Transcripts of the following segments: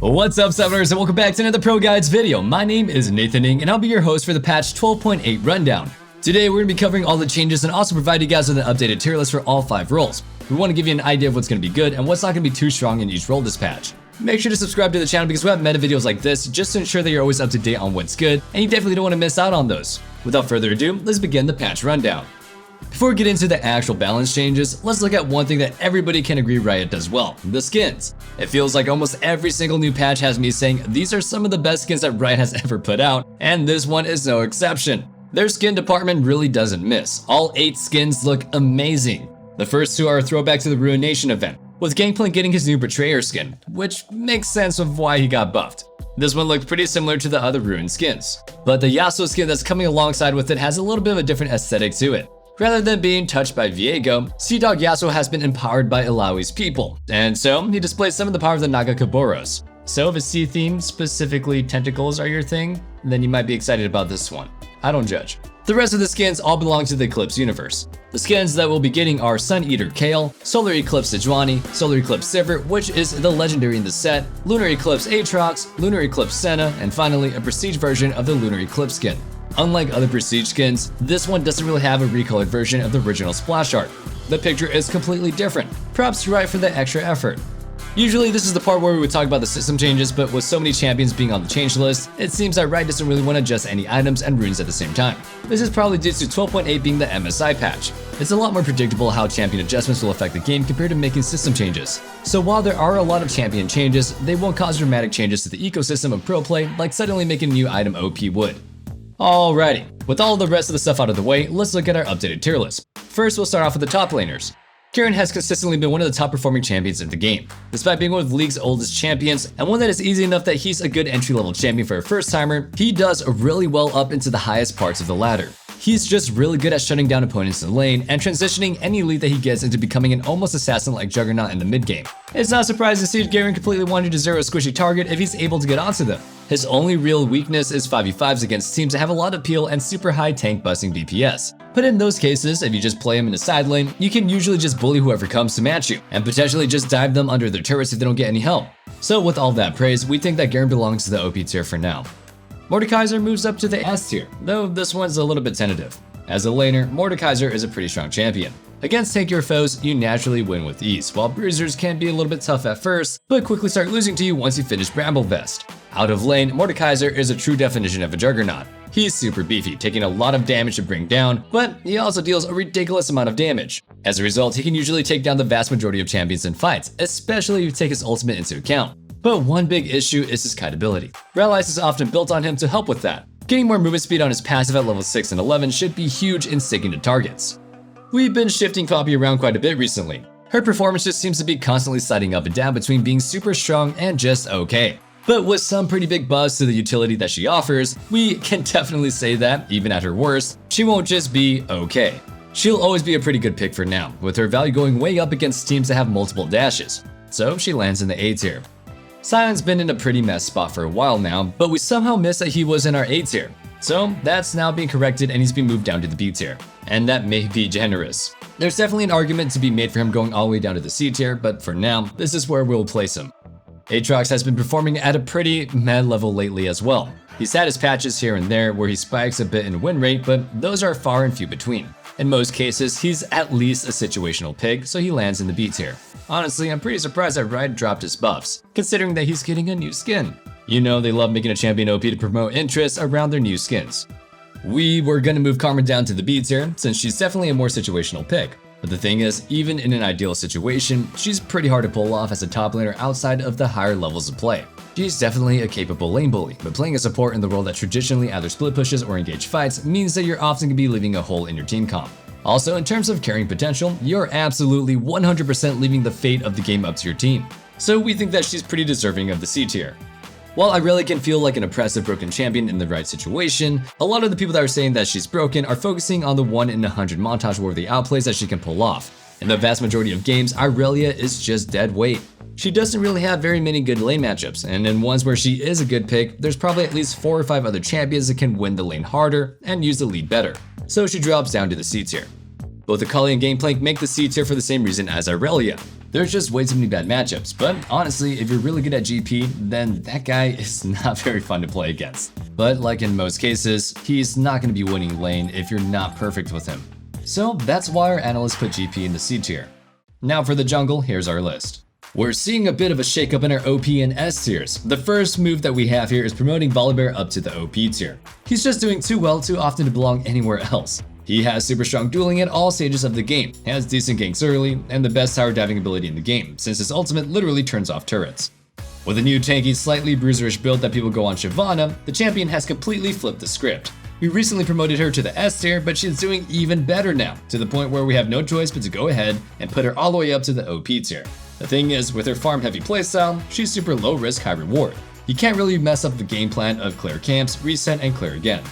What's up, Summoners, and welcome back to another ProGuides video. My name is Nathan Ng, and I'll be your host for the patch 12.8 rundown. Today, we're going to be covering all the changes and also provide you guys with an updated tier list for all 5 roles. We want to give you an idea of what's going to be good and what's not going to be too strong in each role this patch. Make sure to subscribe to the channel because we have meta videos like this just to ensure that you're always up to date on what's good, and you definitely don't want to miss out on those. Without further ado, let's begin the patch rundown. Before we get into the actual balance changes, let's look at one thing that everybody can agree Riot does well, the skins. It feels like almost every single new patch has me saying these are some of the best skins that Riot has ever put out, and this one is no exception. Their skin department really doesn't miss. All 8 skins look amazing. The first 2 are a throwback to the Ruination event, with Gangplank getting his new Betrayer skin, which makes sense of why he got buffed. This one looked pretty similar to the other Ruin skins, but the Yasuo skin that's coming alongside with it has a little bit of a different aesthetic to it. Rather than being touched by Viego, Sea Dog Yasuo has been empowered by Illaoi's people, and so he displays some of the power of the Naga Kaboros. So if a sea theme, specifically tentacles, are your thing, then you might be excited about this one. I don't judge. The rest of the skins all belong to the Eclipse universe. The skins that we'll be getting are Sun Eater Kale, Solar Eclipse Sejuani, Solar Eclipse Sivert, which is the legendary in the set, Lunar Eclipse Aatrox, Lunar Eclipse Senna, and finally a prestige version of the Lunar Eclipse skin. Unlike other prestige skins, this one doesn't really have a recolored version of the original splash art. The picture is completely different. Props to Riot for the extra effort. Usually this is the part where we would talk about the system changes, but with so many champions being on the change list, it seems that Riot doesn't really want to adjust any items and runes at the same time. This is probably due to 12.8 being the MSI patch. It's a lot more predictable how champion adjustments will affect the game compared to making system changes. So while there are a lot of champion changes, they won't cause dramatic changes to the ecosystem of pro play like suddenly making a new item OP would. Alrighty, with all the rest of the stuff out of the way, let's look at our updated tier list. First, we'll start off with the top laners. Kieran has consistently been one of the top performing champions in the game, despite being one of the league's oldest champions, and one that is easy enough that he's a good entry-level champion for a first-timer. He does really well up into the highest parts of the ladder. He's just really good at shutting down opponents in the lane and transitioning any lead that he gets into becoming an almost assassin-like juggernaut in the mid-game. It's not surprising to see Garen completely wanting to zero a squishy target if he's able to get onto them. His only real weakness is 5v5s against teams that have a lot of peel and super high tank busting DPS. But in those cases, if you just play him in a side lane, you can usually just bully whoever comes to match you, and potentially just dive them under their turrets if they don't get any help. So with all that praise, we think that Garen belongs to the OP tier for now. Mordekaiser moves up to the S tier, though this one's a little bit tentative. As a laner, Mordekaiser is a pretty strong champion. Against tankier foes, you naturally win with ease, while bruisers can be a little bit tough at first, but quickly start losing to you once you finish Bramble Vest. Out of lane, Mordekaiser is a true definition of a juggernaut. He's super beefy, taking a lot of damage to bring down, but he also deals a ridiculous amount of damage. As a result, he can usually take down the vast majority of champions in fights, especially if you take his ultimate into account. But one big issue is his kite ability. Rallies is often built on him to help with that. Getting more movement speed on his passive at level 6 and 11 should be huge in sticking to targets. We've been shifting Poppy around quite a bit recently. Her performance just seems to be constantly sliding up and down between being super strong and just okay. But with some pretty big buffs to the utility that she offers, we can definitely say that, even at her worst, she won't just be okay. She'll always be a pretty good pick for now, with her value going way up against teams that have multiple dashes. So she lands in the A tier. Sion's been in a pretty mess spot for a while now, but we somehow missed that he was in our A tier. So that's now being corrected and he's been moved down to the B tier. And that may be generous. There's definitely an argument to be made for him going all the way down to the C tier, but for now, this is where we'll place him. Aatrox has been performing at a pretty mad level lately as well. He's had his patches here and there where he spikes a bit in win rate, but those are far and few between. In most cases, he's at least a situational pick, so he lands in the B tier. Honestly, I'm pretty surprised that Riot dropped his buffs, considering that he's getting a new skin. You know they love making a champion OP to promote interest around their new skins. We were gonna move Karma down to the B tier, since she's definitely a more situational pick. But the thing is, even in an ideal situation, she's pretty hard to pull off as a top laner outside of the higher levels of play. She's definitely a capable lane bully, but playing a support in the role that traditionally either split pushes or engage fights means that you're often going to be leaving a hole in your team comp. Also, in terms of carrying potential, you're absolutely 100% leaving the fate of the game up to your team. So we think that she's pretty deserving of the C tier. While I really can feel like an oppressive broken champion in the right situation, a lot of the people that are saying that she's broken are focusing on the 1 in 100 montage worthy outplays that she can pull off. In the vast majority of games, Irelia is just dead weight. She doesn't really have very many good lane matchups, and in ones where she is a good pick, there's probably at least 4 or 5 other champions that can win the lane harder and use the lead better. So she drops down to the C tier. Both Akali and Gangplank make the C tier for the same reason as Irelia. There's just way too many bad matchups, but honestly, if you're really good at GP, then that guy is not very fun to play against. But like in most cases, he's not going to be winning lane if you're not perfect with him. So that's why our analysts put GP in the C tier. Now for the jungle, here's our list. We're seeing a bit of a shakeup in our OP and S tiers. The first move that we have here is promoting Volibear up to the OP tier. He's just doing too well too often to belong anywhere else. He has super strong dueling at all stages of the game, has decent ganks early, and the best tower diving ability in the game, since his ultimate literally turns off turrets. With a new tanky, slightly bruiserish build that people go on Shyvana, the champion has completely flipped the script. We recently promoted her to the S tier, but she's doing even better now, to the point where we have no choice but to go ahead and put her all the way up to the OP tier. The thing is, with her farm-heavy playstyle, she's super low risk, high reward. You can't really mess up the game plan of clear camps, reset, and clear again.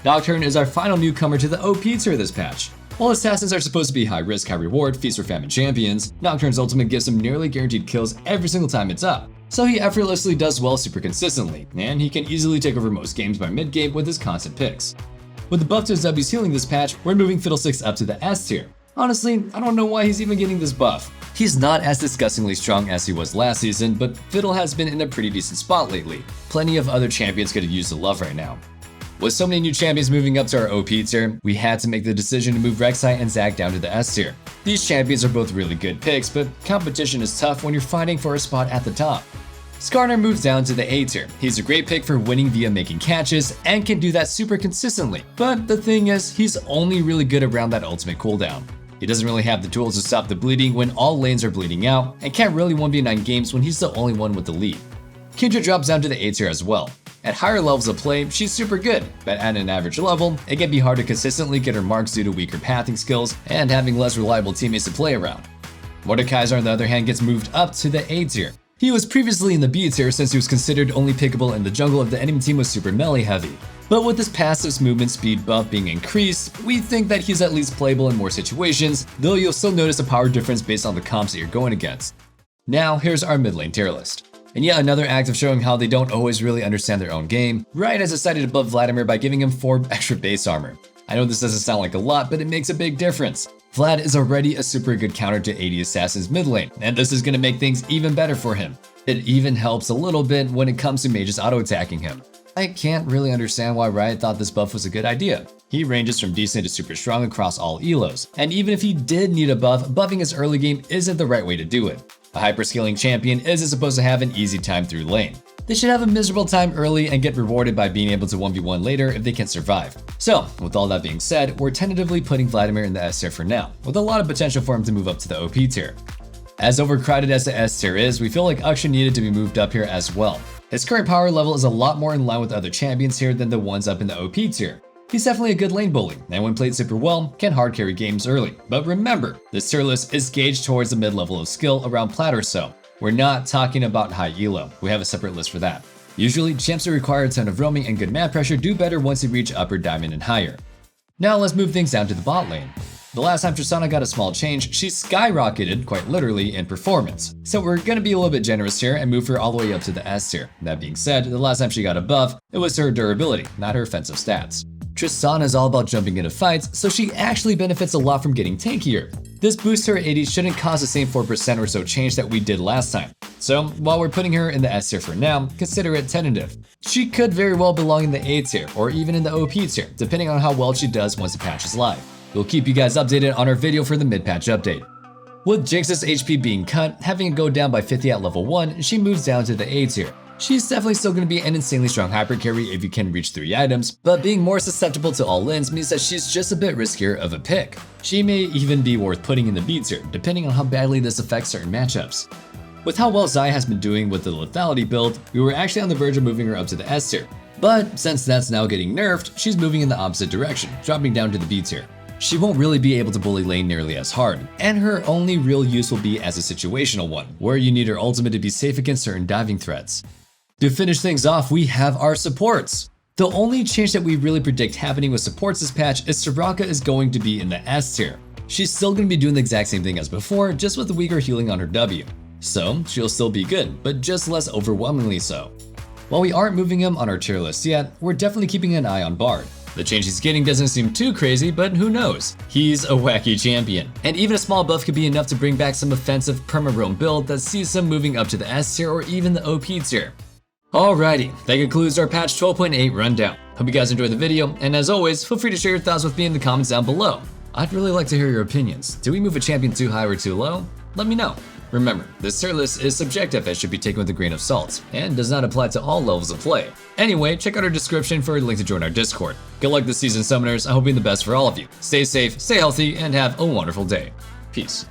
Nocturne is our final newcomer to the OP tier this patch. While assassins are supposed to be high risk, high reward, feast or famine champions, Nocturne's ultimate gives him nearly guaranteed kills every single time it's up. So he effortlessly does well super consistently, and he can easily take over most games by mid-game with his constant picks. With the buff to his W's healing this patch, we're moving Fiddlesticks up to the S tier. Honestly, I don't know why he's even getting this buff. He's not as disgustingly strong as he was last season, but Fiddle has been in a pretty decent spot lately. Plenty of other champions could have used the love right now. With so many new champions moving up to our OP tier, we had to make the decision to move Xayah and Zag down to the S tier. These champions are both really good picks, but competition is tough when you're fighting for a spot at the top. Skarner moves down to the A tier. He's a great pick for winning via making catches and can do that super consistently, but the thing is, he's only really good around that ultimate cooldown. He doesn't really have the tools to stop the bleeding when all lanes are bleeding out, and can't really 1v9 games when he's the only one with the lead. Kindred drops down to the A tier as well. At higher levels of play, she's super good, but at an average level, it can be hard to consistently get her marks due to weaker pathing skills and having less reliable teammates to play around. Mordekaiser on the other hand gets moved up to the A tier. He was previously in the B tier since he was considered only pickable in the jungle if the enemy team was super melee heavy. But with his passive's movement speed buff being increased, we think that he's at least playable in more situations, though you'll still notice a power difference based on the comps that you're going against. Now here's our mid lane tier list. And yet another act of showing how they don't always really understand their own game, Riot has decided to buff Vladimir by giving him 4 extra base armor. I know this doesn't sound like a lot, but it makes a big difference. Vlad is already a super good counter to AD Assassin's mid lane, and this is going to make things even better for him. It even helps a little bit when it comes to mages auto-attacking him. I can't really understand why Riot thought this buff was a good idea. He ranges from decent to super strong across all elos, and even if he did need a buff, buffing his early game isn't the right way to do it. A hyperscaling champion isn't supposed to have an easy time through lane. They should have a miserable time early and get rewarded by being able to 1v1 later if they can survive. So, with all that being said, we're tentatively putting Vladimir in the S tier for now, with a lot of potential for him to move up to the OP tier. As overcrowded as the S tier is, we feel like Akshay needed to be moved up here as well. His current power level is a lot more in line with other champions here than the ones up in the OP tier. He's definitely a good lane bully, and when played super well, can hard carry games early. But remember, this tier list is gauged towards the mid-level of skill around plat or so. We're not talking about high elo, we have a separate list for that. Usually, champs that require a ton of roaming and good map pressure do better once they reach upper diamond and higher. Now let's move things down to the bot lane. The last time Tristana got a small change, she skyrocketed, quite literally, in performance. So we're gonna be a little bit generous here and move her all the way up to the S tier. That being said, the last time she got a buff, it was to her durability, not her offensive stats. Tristana is all about jumping into fights, so she actually benefits a lot from getting tankier. This boost to her AD shouldn't cause the same 4% or so change that we did last time. So while we're putting her in the S tier for now, consider it tentative. She could very well belong in the A tier or even in the OP tier, depending on how well she does once the patch is live. We'll keep you guys updated on our video for the mid-patch update. With Jinx's HP being cut, having it go down by 50 at level 1, she moves down to the A tier. She's definitely still going to be an insanely strong hyper carry if you can reach 3 items, but being more susceptible to all lanes means that she's just a bit riskier of a pick. She may even be worth putting in the B tier, depending on how badly this affects certain matchups. With how well Xayah has been doing with the lethality build, we were actually on the verge of moving her up to the S tier. But since that's now getting nerfed, she's moving in the opposite direction, dropping down to the B tier. She won't really be able to bully lane nearly as hard, and her only real use will be as a situational one, where you need her ultimate to be safe against certain diving threats. To finish things off, we have our supports. The only change that we really predict happening with supports this patch is Soraka is going to be in the S tier. She's still going to be doing the exact same thing as before, just with the weaker healing on her W. So she'll still be good, but just less overwhelmingly so. While we aren't moving him on our tier list yet, we're definitely keeping an eye on Bard. The change he's getting doesn't seem too crazy, but who knows? He's a wacky champion. And even a small buff could be enough to bring back some offensive perma-roam build that sees some moving up to the S tier or even the OP tier. Alrighty, that concludes our patch 12.8 rundown. Hope you guys enjoyed the video, and as always, feel free to share your thoughts with me in the comments down below. I'd really like to hear your opinions. Do we move a champion too high or too low? Let me know. Remember, this tier list is subjective and should be taken with a grain of salt, and does not apply to all levels of play. Anyway, check out our description for a link to join our Discord. Good luck this season, Summoners. I hope you're the best for all of you. Stay safe, stay healthy, and have a wonderful day. Peace.